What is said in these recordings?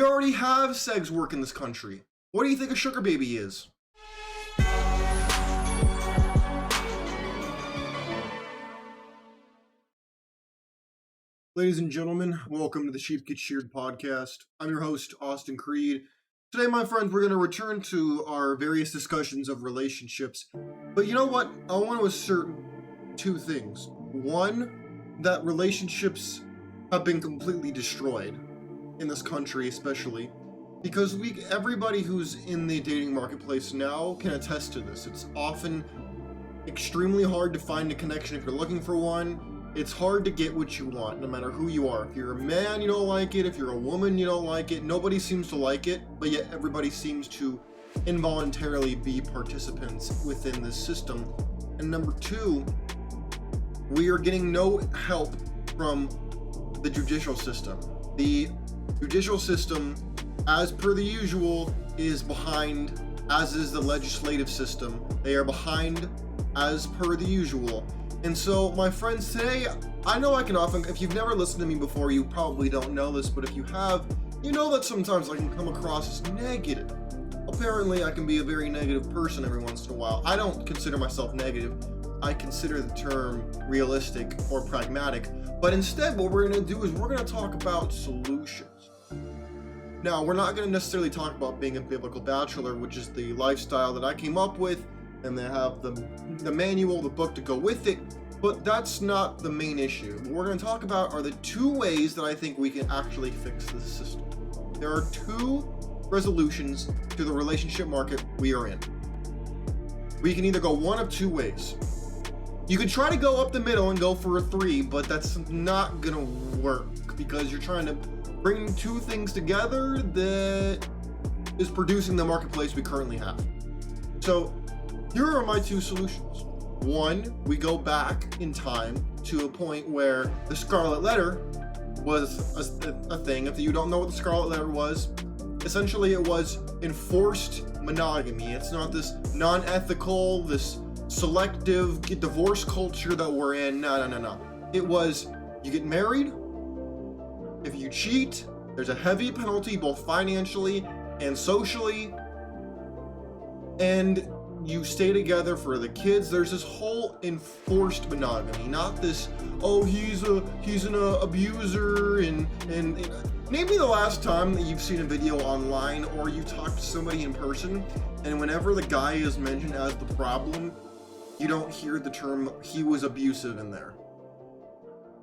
We already have sex work in this country. What do you think a sugar baby is? Ladies and gentlemen, welcome to the Sheep Get Sheared podcast. I'm your host, Austin Creed. Today, my friends, we're going to return to our various discussions of relationships. But you know what? I want to assert two things. One, that relationships have been completely destroyed in this country, especially because everybody who's in the dating marketplace now can attest to this. It's often extremely hard to find a connection if you're looking for one. It's hard to get what you want, no matter who you are. If you're a man, you don't like it. If you're a woman, you don't like it. Nobody seems to like it, but yet everybody seems to involuntarily be participants within this system. And number two, we are getting no help from the judicial system. The judicial system, as per the usual, is behind, as is the legislative system. They are behind, as per the usual. And so, my friends, today, I know I can often, if you've never listened to me before, you probably don't know this, but if you have, you know that sometimes I can come across as negative. Apparently, I can be a very negative person every once in a while. I don't consider myself negative. I consider the term realistic or pragmatic. But instead, what we're going to do is we're going to talk about solutions. Now, we're not going to necessarily talk about being a biblical bachelor, which is the lifestyle that I came up with, and they have the manual, the book to go with it, but that's not the main issue. What we're going to talk about are the two ways that I think we can actually fix this system. There are two resolutions to the relationship market we are in. We can either go one of two ways. You can try to go up the middle and go for a 3, but that's not going to work because you're trying to bring two things together that is producing the marketplace we currently have. So here are my two solutions. One, we go back in time to a point where the Scarlet Letter was a thing. If you don't know what the Scarlet Letter was, essentially it was enforced monogamy. It's not this non-ethical, this selective divorce culture that we're in. No. It was, you get married, if you cheat, there's a heavy penalty both financially and socially, and you stay together for the kids. There's this whole enforced monogamy, not this, oh, he's an abuser, and name me the last time that you've seen a video online or you talked to somebody in person, and whenever the guy is mentioned as the problem, you don't hear the term, he was abusive in there.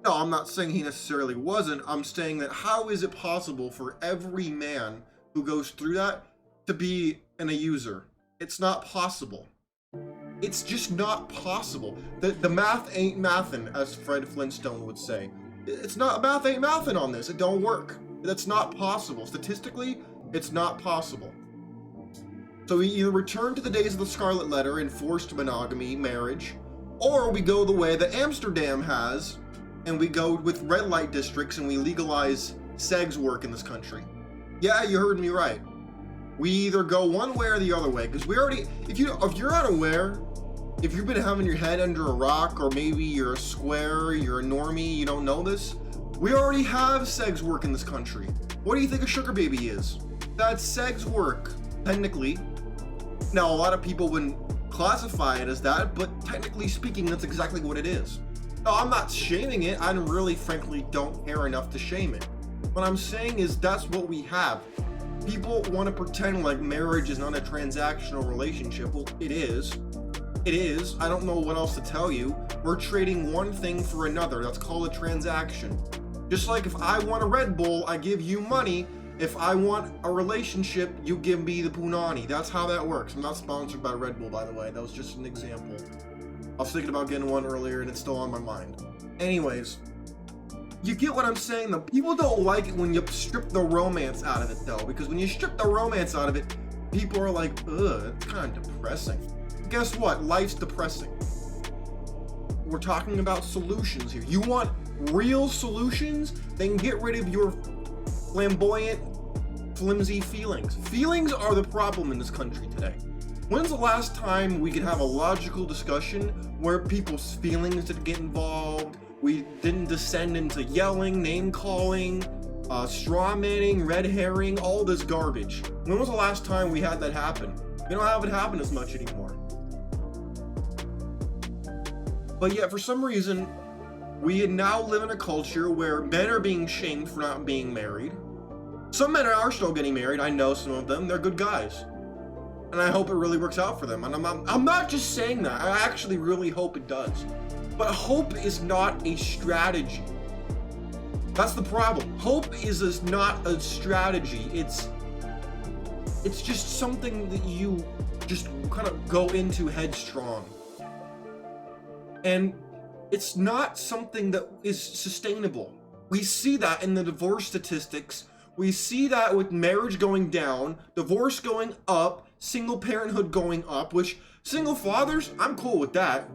No, I'm not saying he necessarily wasn't. I'm saying that how is it possible for every man who goes through that to be an abuser? It's not possible. It's just not possible. The math ain't mathin', as Fred Flintstone would say. Math ain't mathin' on this. It don't work. That's not possible. Statistically, it's not possible. So we either return to the days of the Scarlet Letter, enforced monogamy, marriage, or we go the way that Amsterdam has, and we go with red light districts and we legalize sex work in this country. Yeah, you heard me right. We either go one way or the other way, because we already, if you're unaware, if you've been having your head under a rock, or maybe you're a square, you're a normie, you don't know this, we already have sex work in this country. What do you think a sugar baby is? That's sex work, technically. Now, a lot of people wouldn't classify it as that, but technically speaking, that's exactly what it is. No, I'm not shaming it. I really, frankly, don't care enough to shame it. What I'm saying is that's what we have. People want to pretend like marriage is not a transactional relationship. Well, it is. It is. I don't know what else to tell you. We're trading one thing for another. That's called a transaction. Just like if I want a Red Bull, I give you money. If I want a relationship, you give me the punani. That's how that works. I'm not sponsored by Red Bull, by the way. That was just an example. I was thinking about getting one earlier and it's still on my mind. Anyways, you get what I'm saying though. People don't like it when you strip the romance out of it though, because when you strip the romance out of it, people are like, ugh, it's kind of depressing. Guess what? Life's depressing. We're talking about solutions here. You want real solutions? Then get rid of your flamboyant, flimsy feelings. Feelings are the problem in this country today. When's the last time we could have a logical discussion where people's feelings didn't get involved? We didn't descend into yelling, name calling, straw manning, red herring, all this garbage. When was the last time we had that happen? We don't have it happen as much anymore. But yet, for some reason, we now live in a culture where men are being shamed for not being married. Some men are still getting married. I know some of them. They're good guys. And I hope it really works out for them. And I'm not just saying that. I actually really hope it does. But hope is not a strategy. That's the problem. Hope is not a strategy. It's just something that you just kind of go into headstrong. And it's not something that is sustainable. We see that in the divorce statistics. We see that with marriage going down, divorce going up, single parenthood going up, which single fathers, I'm cool with that.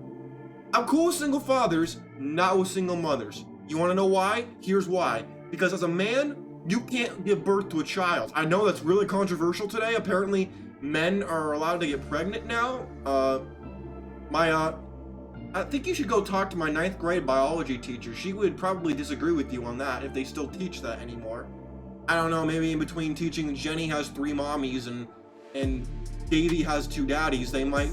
I'm cool with single fathers, not with single mothers. You want to know why? Here's why. Because as a man, you can't give birth to a child. I know that's really controversial today. Apparently, men are allowed to get pregnant now. I think you should go talk to my 9th grade biology teacher. She would probably disagree with you on that if they still teach that anymore. I don't know, maybe in between teaching Jenny has 3 mommies and Davy has 2 daddies, they might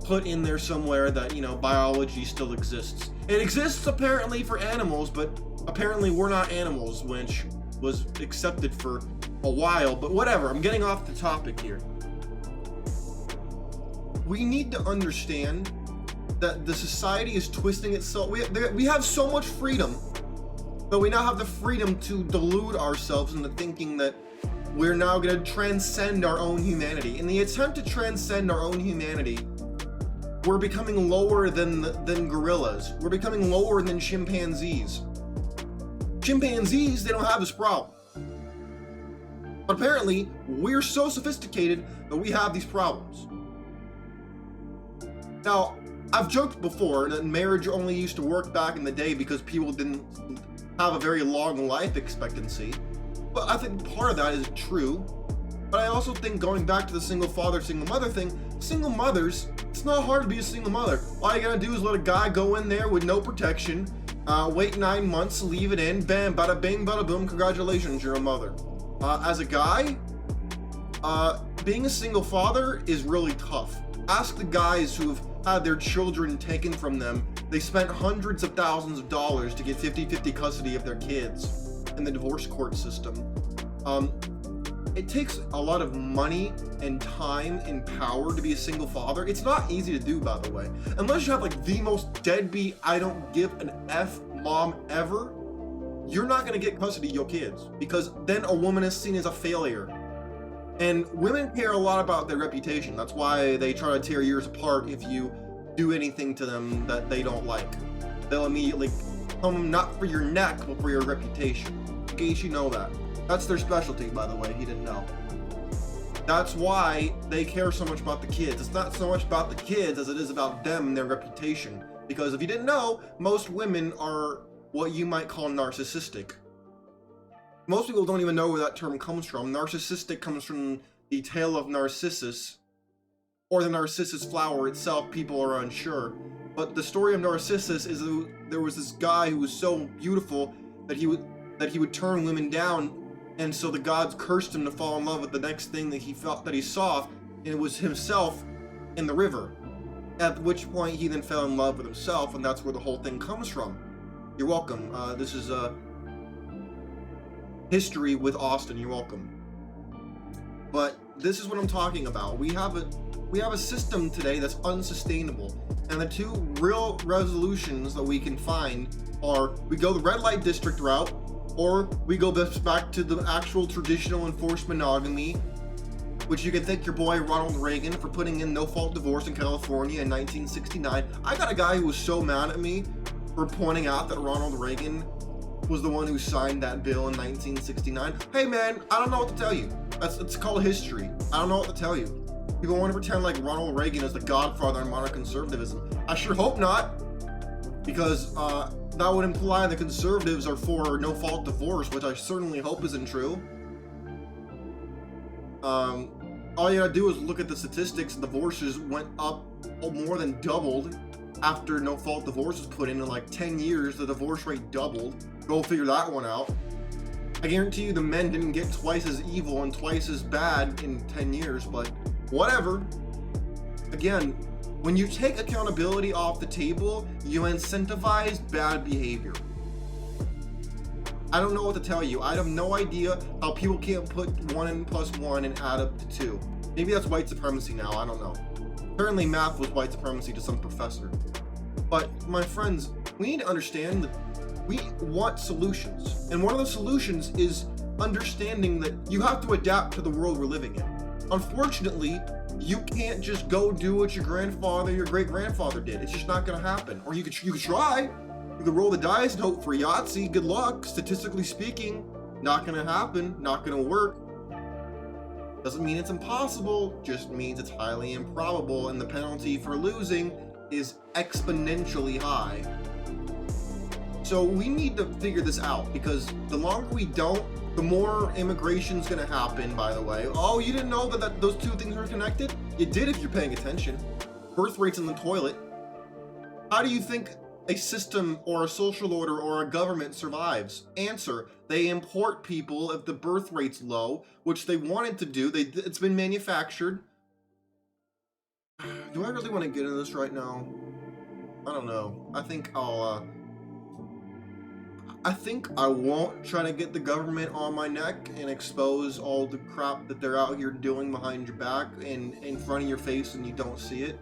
put in there somewhere that, you know, biology still exists. It exists apparently for animals, but apparently we're not animals, which was accepted for a while, but whatever, I'm getting off the topic here. We need to understand that the society is twisting itself. We have so much freedom, but we now have the freedom to delude ourselves into thinking that we're now going to transcend our own humanity. In the attempt to transcend our own humanity, we're becoming lower than gorillas. We're becoming lower than chimpanzees. Chimpanzees, they don't have this problem. But apparently, we're so sophisticated that we have these problems. Now, I've joked before that marriage only used to work back in the day because people didn't have a very long life expectancy. But I think part of that is true. But I also think going back to the single father, single mother thing, single mothers, it's not hard to be a single mother. All you gotta do is let a guy go in there with no protection, wait 9 months, leave it in, bam, bada bing, bada boom, congratulations, you're a mother. As a guy, being a single father is really tough. Ask the guys who've had their children taken from them. They spent hundreds of thousands of dollars to get 50-50 custody of their kids in the divorce court system. It takes a lot of money and time and power to be a single father. It's not easy to do, by the way. Unless you have like the most deadbeat, I don't give an F mom ever, you're not gonna get custody of your kids because then a woman is seen as a failure. And women care a lot about their reputation. That's why they try to tear yours apart if you do anything to them that they don't like. They'll immediately come not for your neck, but for your reputation. In case you know that. That's their specialty, by the way, he didn't know. That's why they care so much about the kids. It's not so much about the kids as it is about them and their reputation. Because if you didn't know, most women are what you might call narcissistic. Most people don't even know where that term comes from. Narcissistic comes from the tale of Narcissus, or the Narcissus flower itself. People are unsure. But the story of Narcissus is there was this guy who was so beautiful that he would turn women down, and so the gods cursed him to fall in love with the next thing that he felt that he saw, and it was himself in the river. At which point he then fell in love with himself, and that's where the whole thing comes from. You're welcome. This is history with Austin. You're welcome. But this is what I'm talking about. We have a system today that's unsustainable, and the two real resolutions that we can find are we go the red light district route, or we go back to the actual traditional enforced monogamy, which you can thank your boy Ronald Reagan for putting in no-fault divorce in California in 1969. I got a guy who was so mad at me for pointing out that Ronald Reagan was the one who signed that bill in 1969. Hey man, I don't know what to tell you. It's called history. I don't know what to tell you. People want to pretend like Ronald Reagan is the godfather of modern conservatism. I sure hope not, because that would imply the conservatives are for no-fault divorce, which I certainly hope isn't true. All you gotta do is look at the statistics. Divorces went up more than doubled after no-fault divorce was put in like 10 years. The divorce rate doubled. Go figure that one out. I guarantee you the men didn't get twice as evil and twice as bad in 10 years, but whatever. Again, when you take accountability off the table, you incentivize bad behavior. I don't know what to tell you. I have no idea how people can't put 1 plus 1 and add up to 2. Maybe that's white supremacy now, I don't know. Apparently math was white supremacy to some professor. But my friends, we need to understand that we want solutions. And one of the solutions is understanding that you have to adapt to the world we're living in. Unfortunately, you can't just go do what your grandfather, your great-grandfather did. It's just not gonna happen. Or you could try. You could roll the dice and hope for Yahtzee. Good luck. Statistically speaking, not gonna happen, not gonna work. Doesn't mean it's impossible, just means it's highly improbable, and the penalty for losing is exponentially high. So we need to figure this out, because the longer we don't, the more immigration's gonna happen, by the way. Oh, you didn't know that those two things were connected? You did if you're paying attention. Birth rates in the toilet. How do you think a system or a social order or a government survives? Answer: they import people if the birth rate's low, which they wanted to do. It's been manufactured. Do I really want to get into this right now? I don't know. I think I won't try to get the government on my neck and expose all the crap that they're out here doing behind your back and in front of your face and you don't see it.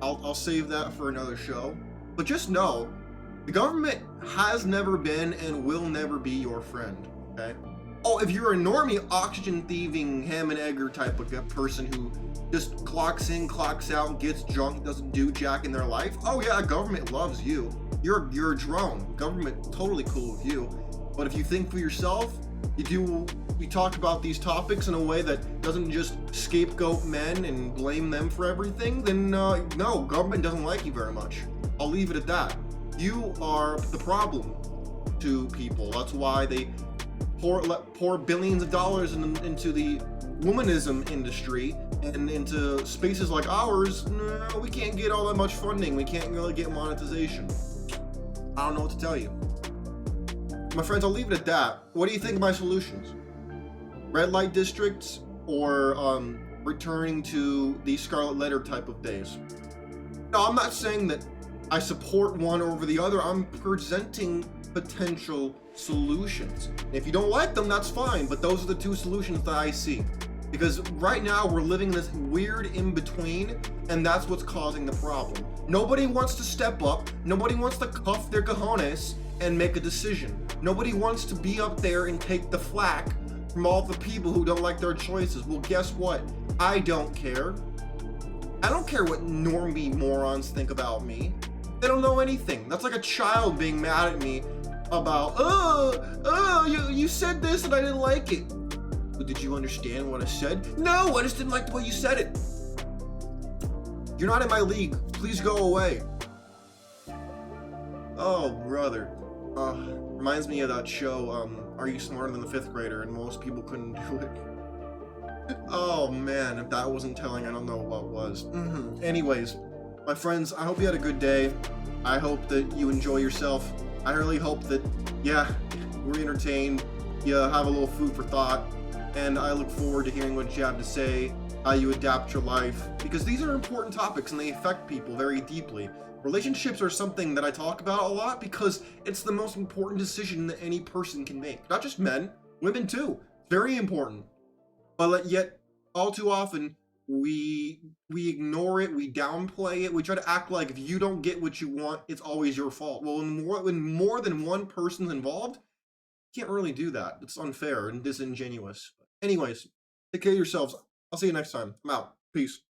I'll save that for another show. But just know, the government has never been and will never be your friend, okay? Oh, if you're a normie, oxygen thieving, ham and egger type of person who just clocks in, clocks out, gets drunk, doesn't do jack in their life, oh yeah, government loves you. You're a drone. Government totally cool with you. But if you think for yourself, you talk about these topics in a way that doesn't just scapegoat men and blame them for everything, then no, government doesn't like you very much. I'll leave it at that. You are the problem to people. That's why they pour billions of dollars into the womanism industry and into spaces like ours. No, we can't get all that much funding. We can't really get monetization. I don't know what to tell you. My friends, I'll leave it at that. What do you think of my solutions? Red light districts or returning to the Scarlet Letter type of days? No, I'm not saying that I support one over the other. I'm presenting potential solutions. If you don't like them, that's fine, but those are the two solutions that I see. Because right now we're living this weird in-between, and that's what's causing the problem. Nobody wants to step up. Nobody wants to cuff their cojones and make a decision. Nobody wants to be up there and take the flack from all the people who don't like their choices. Well, guess what? I don't care. I don't care what normie morons think about me. They don't know anything. That's like a child being mad at me about, you said this and I didn't like it. But did you understand what I said? No, I just didn't like the way you said it. You're not in my league. Please go away. Oh, brother. Reminds me of that show, Are You Smarter Than the Fifth Grader? And most people couldn't do it. Oh man, if that wasn't telling, I don't know what was. Anyways, my friends, I hope you had a good day. I hope that you enjoy yourself. I really hope that, yeah, we're entertained. You have a little food for thought. And I look forward to hearing what you have to say, how you adapt your life, because these are important topics and they affect people very deeply. Relationships are something that I talk about a lot because it's the most important decision that any person can make. Not just men, women too. Very important. But yet, all too often, we ignore it, we downplay it, we try to act like if you don't get what you want, it's always your fault. Well, when more than one person's involved, you can't really do that. It's unfair and disingenuous. Anyways, take care of yourselves. I'll see you next time. I'm out. Peace.